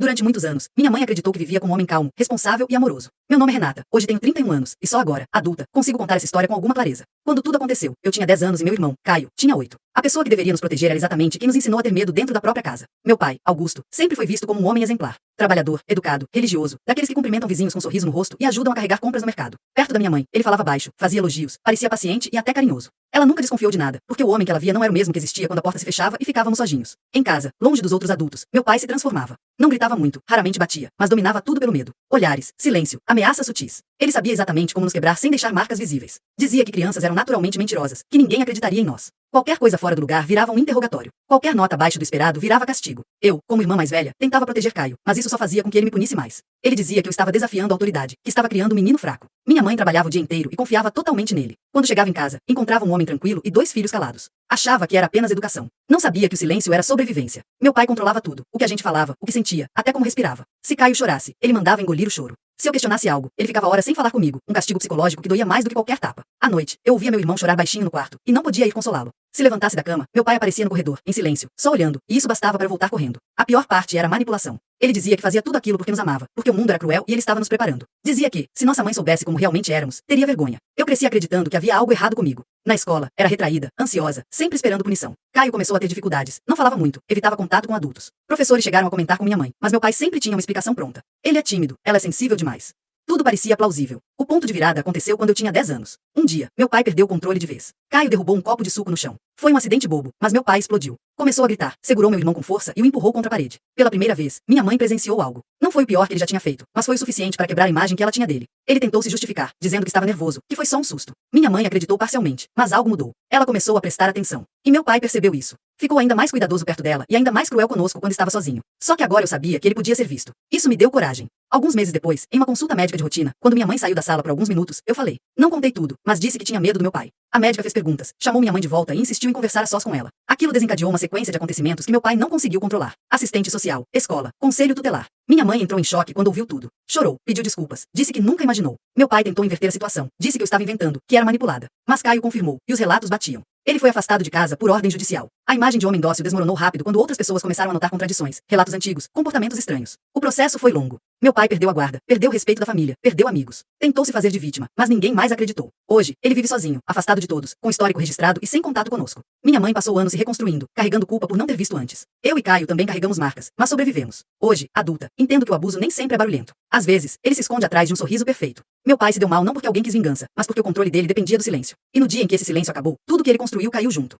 Durante muitos anos, minha mãe acreditou que vivia com um homem calmo, responsável e amoroso. Meu nome é Renata, hoje tenho 31 anos, e só agora, adulta, consigo contar essa história com alguma clareza. Quando tudo aconteceu, eu tinha 10 anos e meu irmão, Caio, tinha 8. A pessoa que deveria nos proteger era exatamente quem nos ensinou a ter medo dentro da própria casa. Meu pai, Augusto, sempre foi visto como um homem exemplar. Trabalhador, educado, religioso, daqueles que cumprimentam vizinhos com um sorriso no rosto e ajudam a carregar compras no mercado. Perto da minha mãe, ele falava baixo, fazia elogios, parecia paciente e até carinhoso. Ela nunca desconfiou de nada, porque o homem que ela via não era o mesmo que existia quando a porta se fechava e ficávamos sozinhos. Em casa, longe dos outros adultos, meu pai se transformava. Não gritava muito, raramente batia, mas dominava tudo pelo medo. Olhares, silêncio, ameaças sutis. Ele sabia exatamente como nos quebrar sem deixar marcas visíveis. Dizia que crianças eram naturalmente mentirosas, que ninguém acreditaria em nós. Qualquer coisa fora do lugar virava um interrogatório. Qualquer nota abaixo do esperado virava castigo. Eu, como irmã mais velha, tentava proteger Caio, mas isso só fazia com que ele me punisse mais. Ele dizia que eu estava desafiando a autoridade, que estava criando um menino fraco. Minha mãe trabalhava o dia inteiro e confiava totalmente nele. Quando chegava em casa, encontrava um homem tranquilo e 2 filhos calados. Achava que era apenas educação. Não sabia que o silêncio era sobrevivência. Meu pai controlava tudo, o que a gente falava, o que sentia, até como respirava. Se Caio chorasse, ele mandava engolir o choro. Se eu questionasse algo, ele ficava horas sem falar comigo, um castigo psicológico que doía mais do que qualquer tapa. À noite, eu ouvia meu irmão chorar baixinho no quarto, e não podia ir consolá-lo. Se levantasse da cama, meu pai aparecia no corredor, em silêncio, só olhando, e isso bastava para eu voltar correndo. A pior parte era a manipulação. Ele dizia que fazia tudo aquilo porque nos amava, porque o mundo era cruel e ele estava nos preparando. Dizia que, se nossa mãe soubesse como realmente éramos, teria vergonha. Eu cresci acreditando que havia algo errado comigo. Na escola, era retraída, ansiosa, sempre esperando punição. Caio começou a ter dificuldades, não falava muito, evitava contato com adultos. Professores chegaram a comentar com minha mãe, mas meu pai sempre tinha uma explicação pronta. Ele é tímido, ela é sensível demais. Tudo parecia plausível. O ponto de virada aconteceu quando eu tinha 10 anos. Um dia, meu pai perdeu o controle de vez. Caio derrubou um copo de suco no chão. Foi um acidente bobo, mas meu pai explodiu. Começou a gritar, segurou meu irmão com força e o empurrou contra a parede. Pela primeira vez, minha mãe presenciou algo. Não foi o pior que ele já tinha feito, mas foi o suficiente para quebrar a imagem que ela tinha dele. Ele tentou se justificar, dizendo que estava nervoso, que foi só um susto. Minha mãe acreditou parcialmente, mas algo mudou. Ela começou a prestar atenção. E meu pai percebeu isso. Ficou ainda mais cuidadoso perto dela e ainda mais cruel conosco quando estava sozinho. Só que agora eu sabia que ele podia ser visto. Isso me deu coragem. Alguns meses depois, em uma consulta médica de rotina, quando minha mãe saiu da sala por alguns minutos, eu falei. Não contei tudo, mas disse que tinha medo do meu pai. A médica fez perguntas, chamou minha mãe de volta e insistiu em conversar a sós com ela. Aquilo desencadeou uma sequência de acontecimentos que meu pai não conseguiu controlar. Assistente social, escola, conselho tutelar. Minha mãe entrou em choque quando ouviu tudo. Chorou, pediu desculpas, disse que nunca imaginou. Meu pai tentou inverter a situação, disse que eu estava inventando, que era manipulada. Mas Caio confirmou, e os relatos batiam. Ele foi afastado de casa por ordem judicial. A imagem de homem dócil desmoronou rápido quando outras pessoas começaram a notar contradições, relatos antigos, comportamentos estranhos. O processo foi longo. Meu pai perdeu a guarda, perdeu o respeito da família, perdeu amigos. Tentou se fazer de vítima, mas ninguém mais acreditou. Hoje, ele vive sozinho, afastado de todos, com histórico registrado e sem contato conosco. Minha mãe passou anos se reconstruindo, carregando culpa por não ter visto antes. Eu e Caio também carregamos marcas, mas sobrevivemos. Hoje, adulta, entendo que o abuso nem sempre é barulhento. Às vezes, ele se esconde atrás de um sorriso perfeito. Meu pai se deu mal não porque alguém quis vingança, mas porque o controle dele dependia do silêncio. E no dia em que esse silêncio acabou, tudo que ele construiu caiu junto.